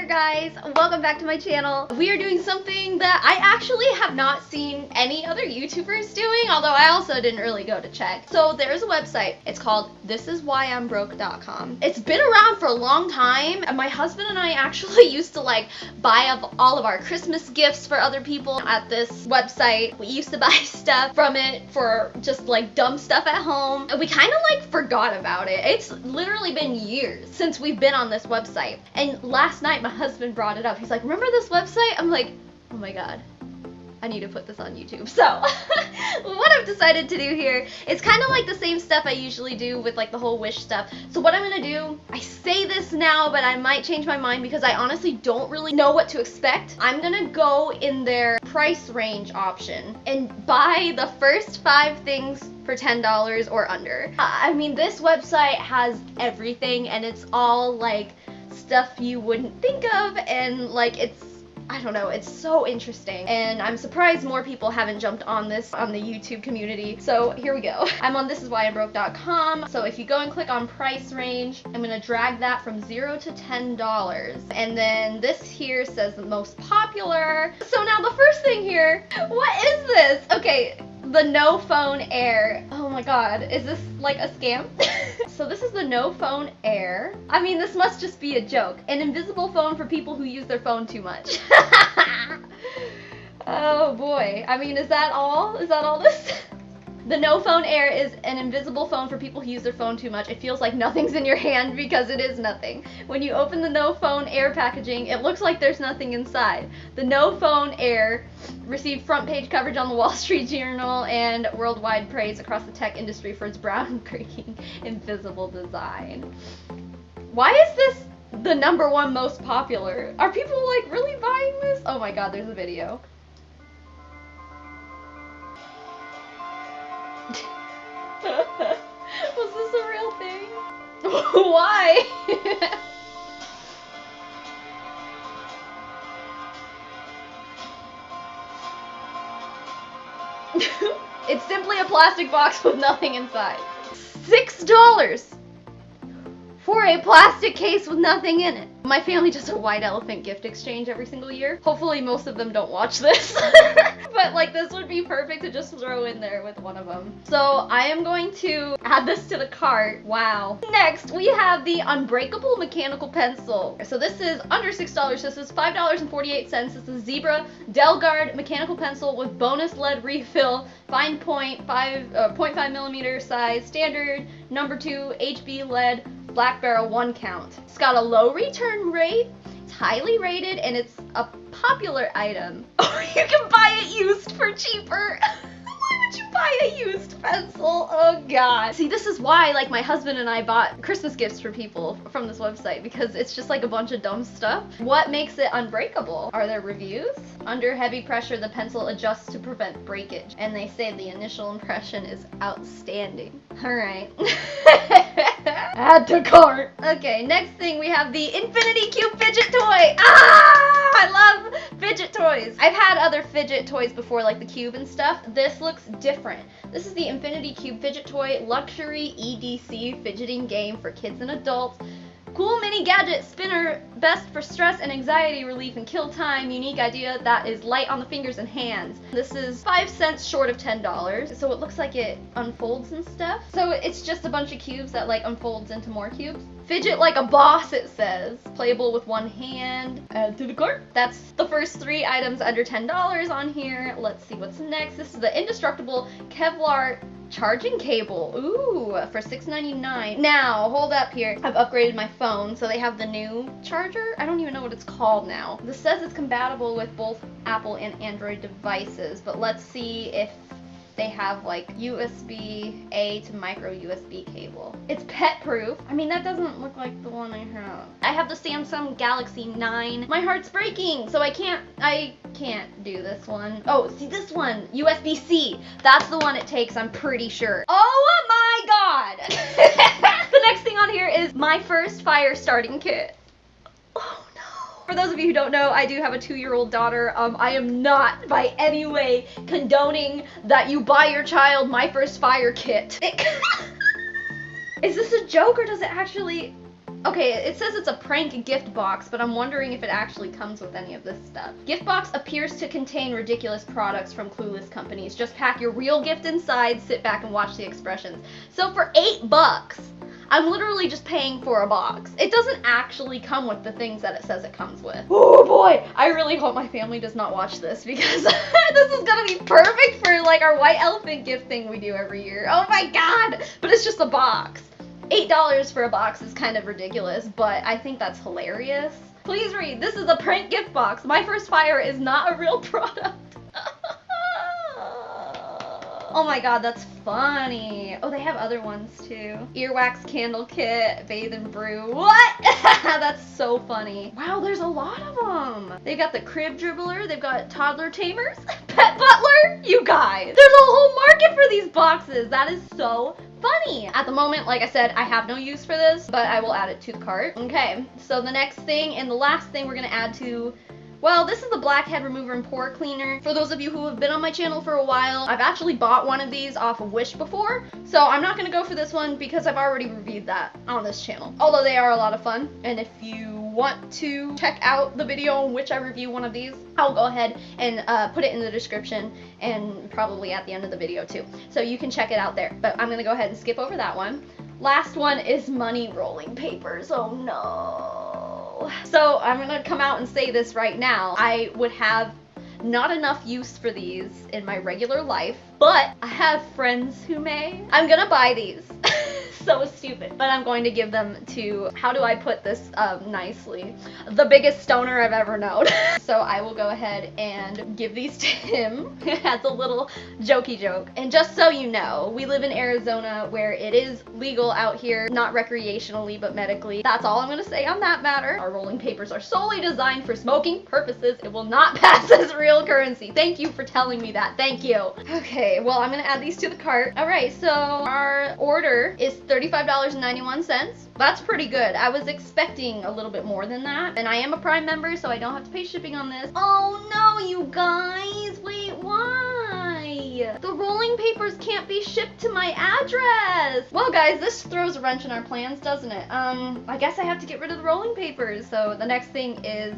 guys, welcome back to my channel. We are doing something that I actually have not seen any other YouTubers doing, although I also didn't really go to check. So there's a website, it's called thisiswhyimbroke.com. It's been around for a long time, and my husband and I actually used to like buy up all of our Christmas gifts for other people at this website. We used to buy stuff from it for just like dumb stuff at home, and we kind of like forgot about it. It's literally been years since we've been on this website, and last night my husband brought it up. He's like, remember this website? I'm like, oh my god, I need to put this on YouTube. So what I've decided to do here is kind of like the same stuff I usually do with like the whole wish stuff. So what I'm gonna do, I say this now, but I might change my mind because I honestly don't really know what to expect. I'm gonna go in their price range option and buy the first 5 things for $10 or under. I mean, this website has everything, and it's all like stuff you wouldn't think of, and like I don't know, it's so interesting, and I'm surprised more people haven't jumped on this on the YouTube community. So here we go. I'm on thisiswhyimbroke.com. So if you go and click on price range, I'm gonna drag that from $0 to $10, and then this here says the most popular. So now the first thing here, what is this? Okay, the No Phone Air. Oh my god, is this like a scam? So this is the No Phone Air. I mean, this must just be a joke. An invisible phone for people who use their phone too much. Oh boy. I mean, is that all? Is that all this? The No Phone Air is an invisible phone for people who use their phone too much. It feels like nothing's in your hand because it is nothing. When you open the No Phone Air packaging, it looks like there's nothing inside. The No Phone Air received front page coverage on the Wall Street Journal and worldwide praise across the tech industry for its groundbreaking invisible design. Why is this the #1 most popular? Are people like really buying this? Oh my god, there's a video. Was this a real thing? Why? It's simply a plastic box with nothing inside. $6 for a plastic case with nothing in it. My family does a white elephant gift exchange every single year. Hopefully most of them don't watch this. But like, this would be perfect to just throw in there with one of them. So I am going to add this to the cart. Wow. Next, we have the Unbreakable Mechanical Pencil. So this is under $6. This is $5.48. This is a Zebra Delgard mechanical pencil with bonus lead refill, fine point, 0.5 millimeter size, standard, #2, HB lead, black barrel, 1 count. It's got a low return rate, it's highly rated, and it's a popular item. Or you can buy it used for cheaper. Why would you buy a used pencil? Oh god. See, this is why like my husband and I bought Christmas gifts for people from this website, because it's just like a bunch of dumb stuff. What makes it unbreakable? Are there reviews? Under heavy pressure, the pencil adjusts to prevent breakage, and they say the initial impression is outstanding. Alright. Add to cart. Okay, next thing we have the Infinity Cube fidget toy. Ah! I love fidget toys. I've had other fidget toys before, like the cube and stuff. This looks different. This is the Infinity Cube fidget toy, luxury EDC fidgeting game for kids and adults. Cool mini gadget spinner, best for stress and anxiety relief and kill time. Unique idea that is light on the fingers and hands. This is 5 cents short of $10, so it looks like it unfolds and stuff. So it's just a bunch of cubes that like unfolds into more cubes. Fidget like a boss, it says. Playable with 1 hand. Add to the cart. That's the first 3 items under $10 on here. Let's see what's next. This is the indestructible Kevlar charging cable. Ooh, for $6.99. Now, hold up here. I've upgraded my phone, so they have the new charger. I don't even know what it's called now. This says it's compatible with both Apple and Android devices, but let's see if they have like USB-A to micro USB cable. It's pet proof. I mean, that doesn't look like the one I have. I have the Samsung Galaxy 9. My heart's breaking, so I can't do this one. Oh, see this one, USB-C. That's the one it takes, I'm pretty sure. Oh my god. The next thing on here is my first fire starting kit. For those of you who don't know, I do have a 2-year-old daughter. I am not by any way condoning that you buy your child my first fire kit. Is this a joke or does it actually... Okay, it says it's a prank gift box, but I'm wondering if it actually comes with any of this stuff. Gift box appears to contain ridiculous products from clueless companies. Just pack your real gift inside, sit back and watch the expressions. So for $8, I'm literally just paying for a box. It doesn't actually come with the things that it says it comes with. Oh boy, I really hope my family does not watch this because this is gonna be perfect for like our white elephant gift thing we do every year. Oh my god, but it's just a box. $8 for a box is kind of ridiculous, but I think that's hilarious. Please read, this is a prank gift box. My First Fire is not a real product. Oh my god, that's funny. Oh, they have other ones too. Earwax candle kit, bathe and brew. What? That's so funny. Wow, there's a lot of them. They've got the crib dribbler. They've got toddler tamers. Pet butler. You guys. There's a whole market for these boxes. That is so funny. At the moment, like I said, I have no use for this, but I will add it to the cart. Okay, so the next thing and the last thing we're gonna add to, well, this is the blackhead remover and pore cleaner. For those of you who have been on my channel for a while, I've actually bought one of these off of Wish before, so I'm not gonna go for this one because I've already reviewed that on this channel. Although they are a lot of fun, and if you want to check out the video in which I review one of these, I'll go ahead and put it in the description and probably at the end of the video too. So you can check it out there, but I'm gonna go ahead and skip over that one. Last one is money rolling papers. Oh no. So I'm gonna come out and say this right now. I would have not enough use for these in my regular life, but I have friends who may. I'm gonna buy these. So stupid, but I'm going to give them to, how do I put this nicely? The biggest stoner I've ever known. So I will go ahead and give these to him as a little jokey joke. And just so you know, we live in Arizona where it is legal out here, not recreationally, but medically. That's all I'm gonna say on that matter. Our rolling papers are solely designed for smoking purposes. It will not pass as real currency. Thank you for telling me that. Thank you. Okay, well, I'm gonna add these to the cart. All right, so our order is $35.91. That's pretty good. I was expecting a little bit more than that. And I am a Prime member, so I don't have to pay shipping on this. Oh no, you guys. Wait, why? The rolling papers can't be shipped to my address. Well, guys, this throws a wrench in our plans, doesn't it? I guess I have to get rid of the rolling papers. So the next thing is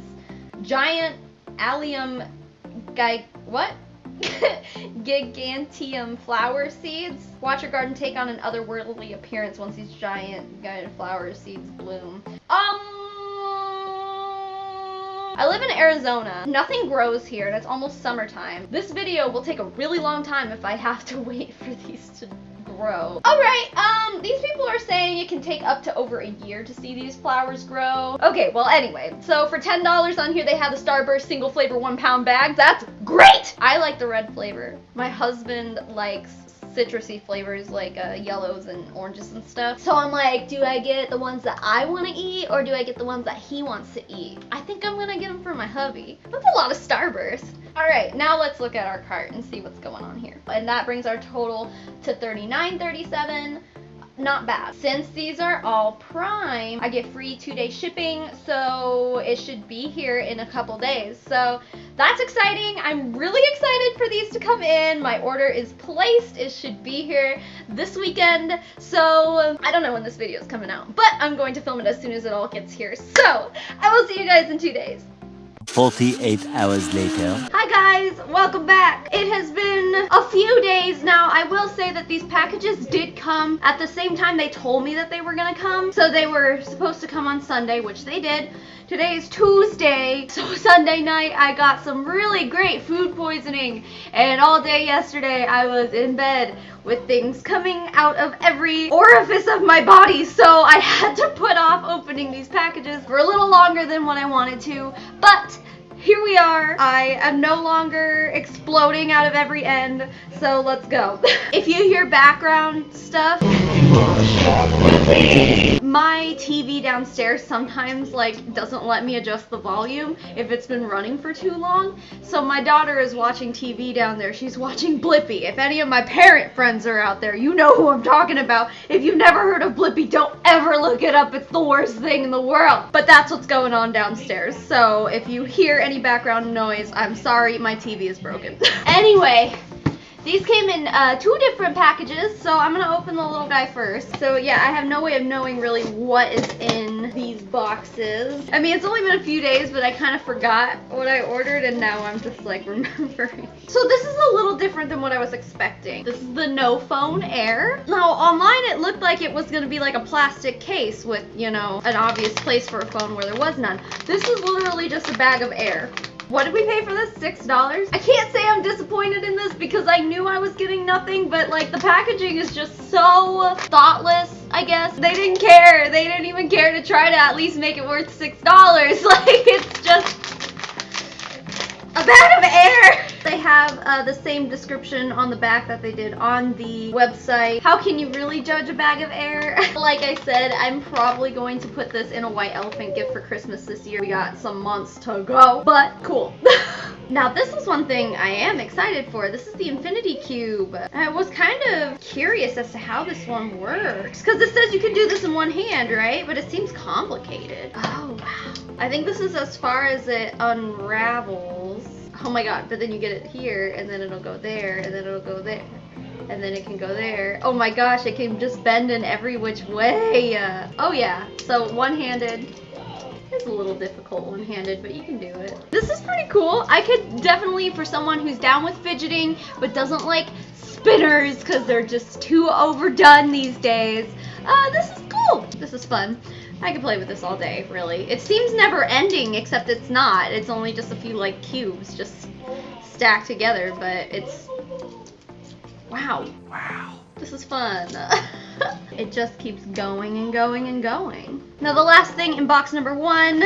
giant allium what? Gigantium flower seeds. Watch your garden take on an otherworldly appearance once these giant flower seeds bloom. I live in Arizona. Nothing grows here and it's almost summertime. This video will take a really long time if I have to wait for these to grow. Alright, these people are saying it can take up to over a year to see these flowers grow. Okay, well anyway, so for $10 on here they have the Starburst single flavor 1 pound bags. That's great! I like the red flavor. My husband likes citrusy flavors like yellows and oranges and stuff. So I'm like, do I get the ones that I want to eat or do I get the ones that he wants to eat? I think I'm gonna get them for my hubby. That's a lot of Starburst. Alright, now let's look at our cart and see what's going on here. And that brings our total to $39.37. Not bad. Since these are all Prime, I get free 2-day shipping, so it should be here in a couple days. So that's exciting. I'm really excited for these to come in. My order is placed. It should be here this weekend. So I don't know when this video is coming out, but I'm going to film it as soon as it all gets here. So I will see you guys in 2 days. 48 hours later. Hi guys, welcome back. It has been a few days now. I will say that these packages did come at the same time they told me that they were gonna come. So they were supposed to come on Sunday, which they did. Today is Tuesday, so Sunday night I got some really great food poisoning, and all day yesterday I was in bed with things coming out of every orifice of my body, so I had to put off opening these packages for a little longer than what I wanted to, but here we are. I am no longer exploding out of every end, so let's go. If you hear background stuff, my TV downstairs sometimes doesn't let me adjust the volume if it's been running for too long. So my daughter is watching TV down there. She's watching Blippi. If any of my parent friends are out there, you know who I'm talking about. If you've never heard of Blippi, don't ever look it up. It's the worst thing in the world. But that's what's going on downstairs. So if you hear any background noise, I'm sorry, my TV is broken. Anyway, These came in 2 different packages, so I'm gonna open the little guy first. So yeah, I have no way of knowing really what is in these boxes. I mean, it's only been a few days, but I kind of forgot what I ordered, and now I'm just like remembering. So this is a little different than what I was expecting. This is the No Phone Air. Now online it looked like it was gonna be like a plastic case with, you know, an obvious place for a phone where there was none. This is literally just a bag of air. What did we pay for this? $6? I can't say I'm disappointed in this because I knew I was getting nothing, but like the packaging is just so thoughtless, I guess. They didn't care. They didn't even care to try to at least make it worth $6. Like, it's just a bag of air. They have the same description on the back that they did on the website. How can you really judge a bag of air? Like I said, I'm probably going to put this in a white elephant gift for Christmas this year. We got some months to go, but cool. Now this is one thing I am excited for. This is the Infinity Cube. I was kind of curious as to how this one works, because it says you can do this in one hand, right? But it seems complicated. Oh wow. I think this is as far as it unravels. Oh my god, but then you get it here, and then it'll go there, and then it'll go there, and then it can go there. Oh my gosh, it can just bend in every which way. Oh yeah, so one-handed. It's a little difficult one-handed, but you can do it. This is pretty cool. I could definitely, for someone who's down with fidgeting, but doesn't like spinners because they're just too overdone these days. This is cool. This is fun. I could play with this all day, really. It seems never ending, except it's not. It's only just a few like cubes just stacked together, but it's, wow. Wow. This is fun. It just keeps going and going and going. Now the last thing in box number 1.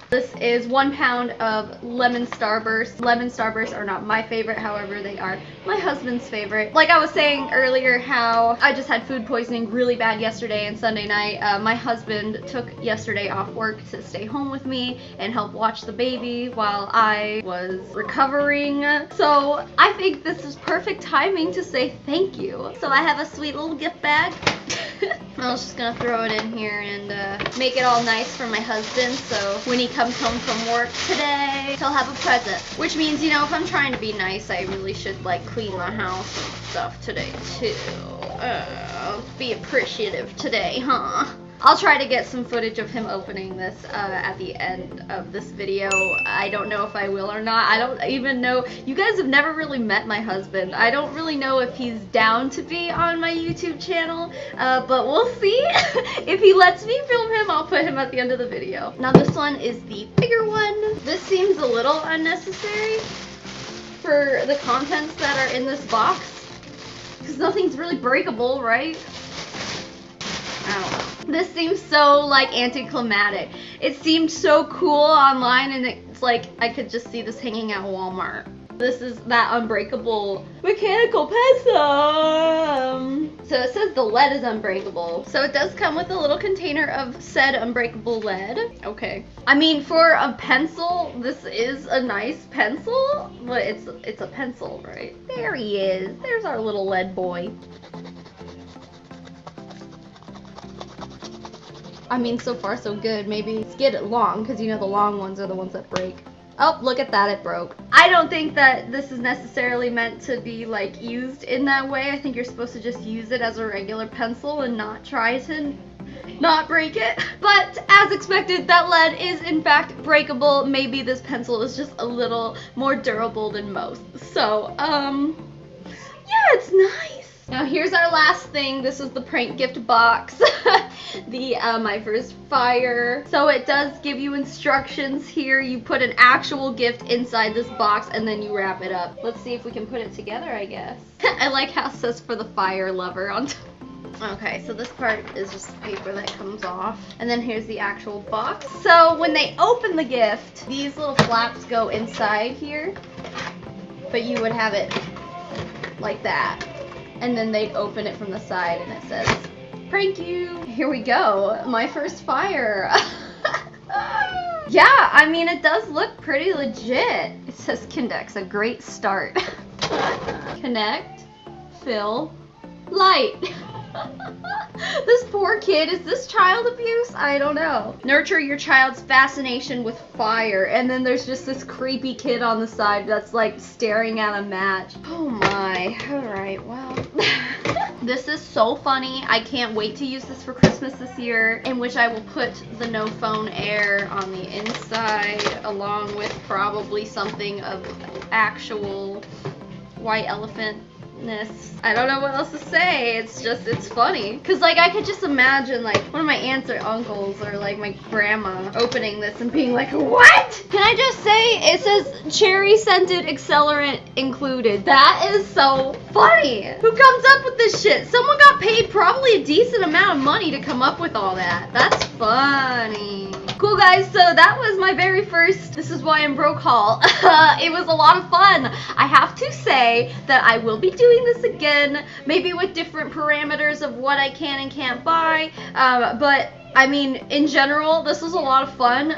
This is 1 pound of lemon starburst. Lemon starbursts are not my favorite, however, they are my husband's favorite. Like I was saying earlier, how I just had food poisoning really bad yesterday and Sunday night. My husband took yesterday off work to stay home with me and help watch the baby while I was recovering. So I think this is perfect timing to say thank you. So I have a sweet little gift bag. I was just gonna throw it in here and make it all nice for my husband, so when he comes home from work today, he'll have a present. Which means, you know, if I'm trying to be nice, I really should like clean my house and stuff today too. Be appreciative today, huh? I'll try to get some footage of him opening this at the end of this video. I don't know if I will or not. I don't even know. You guys have never really met my husband. I don't really know if he's down to be on my YouTube channel, but we'll see. If he lets me film him, I'll put him at the end of the video. Now this one is the bigger one. This seems a little unnecessary for the contents that are in this box, because nothing's really breakable, right? I don't know. This seems so like anticlimactic. It seemed so cool online, and it's like I could just see this hanging at Walmart. This is that unbreakable mechanical pencil. So it says the lead is unbreakable. So it does come with a little container of said unbreakable lead. Okay. I mean, for a pencil, this is a nice pencil, but it's a pencil, right? There he is. There's our little lead boy. I mean, so far so good. Maybe let's get it long, because you know the long ones are the ones that break. Oh, look at that, it broke. I don't think that this is necessarily meant to be like used in that way. I think you're supposed to just use it as a regular pencil and not try to not break it. But as expected, that lead is in fact breakable. Maybe this pencil is just a little more durable than most. So, yeah, it's nice. Now here's our last thing. This is the prank gift box. The My First Fire. So it does give you instructions here. You put an actual gift inside this box and then you wrap it up. Let's see if we can put it together, I guess. I like how it says for the fire lover on top. Okay, so this part is just paper that comes off. And then here's the actual box. So when they open the gift, these little flaps go inside here. But you would have it like that. And then they'd open it from the side and it says, prank you. Here we go. My First Fire. Yeah, I mean, it does look pretty legit. It says Kindex, a great start. Connect, fill, light. This poor kid, is this child abuse? I don't know. Nurture your child's fascination with fire, and then there's just this creepy kid on the side that's like staring at a match. Oh my. Alright, well. This is so funny. I can't wait to use this for Christmas this year, in which I will put the no phone air on the inside, along with probably something of actual white elephant. I don't know what else to say. It's funny. Cause like I could just imagine like one of my aunts or uncles or like my grandma opening this and being like, what? Can I just say it says cherry scented accelerant included. That is so funny. Who comes up with this shit? Someone got paid probably a decent amount of money to come up with all that. That's funny. Cool guys, so that was my very first This Is Why I'm Broke haul. It was a lot of fun. I have to say that I will be doing this again, maybe with different parameters of what I can and can't buy, but I mean, in general, this was a lot of fun.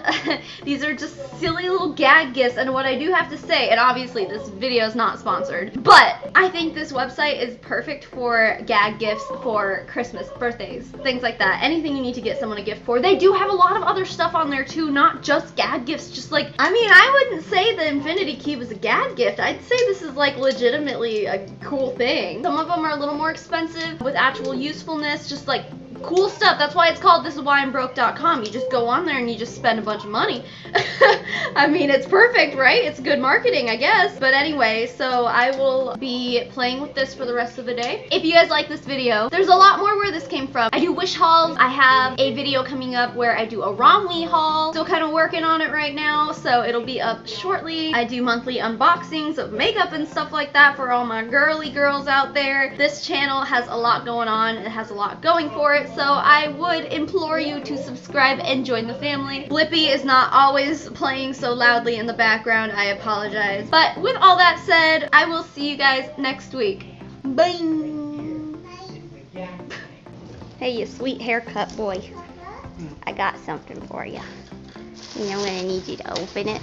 These are just silly little gag gifts, and what I do have to say, and obviously this video is not sponsored, but I think this website is perfect for gag gifts for Christmas, birthdays, things like that. Anything you need to get someone a gift for. They do have a lot of other stuff on there too, not just gag gifts, just like, I mean, I wouldn't say the Infinity Cube is a gag gift. I'd say this is like legitimately a cool thing. Some of them are a little more expensive with actual usefulness, just like cool stuff. That's why it's called thisiswhyimbroke.com. You just go on there and you just spend a bunch of money. I mean, it's perfect, right? It's good marketing, I guess. But anyway, so I will be playing with this for the rest of the day. If you guys like this video, there's a lot more where this came from. I do wish hauls. I have a video coming up where I do a Romwe haul. Still kind of working on it right now, so it'll be up shortly. I do monthly unboxings of makeup and stuff like that for all my girly girls out there. This channel has a lot going on. It has a lot going for it. So I would implore you to subscribe and join the family. Blippi is not always playing so loudly in the background. I apologize. But with all that said, I will see you guys next week. Bye. Hey, you sweet haircut boy. I got something for you. And I'm gonna need you to open it.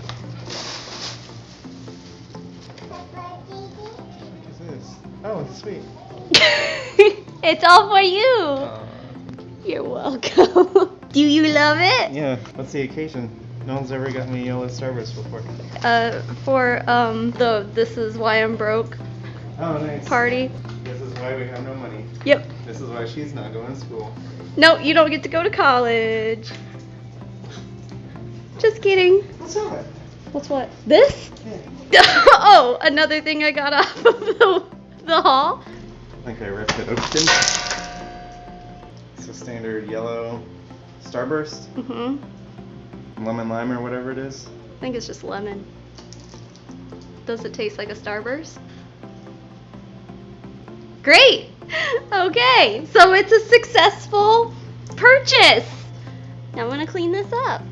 What is this? Oh, it's sweet. It's all for you. You're welcome. Do you love it? Yeah. What's the occasion? No one's ever got me yellow Starburst before. For the This Is Why I'm Broke Oh, nice. party. This is why we have no money. Yep. This is why she's not going to school. No, you don't get to go to college. Just kidding. What's that? What's what? This? Yeah. Oh, another thing I got off of the haul. I think I ripped it open. It's a standard yellow Starburst. Lemon lime or whatever it is. I think it's just lemon. Does it taste like a Starburst? Great! Okay, so it's a successful purchase. Now I'm gonna clean this up.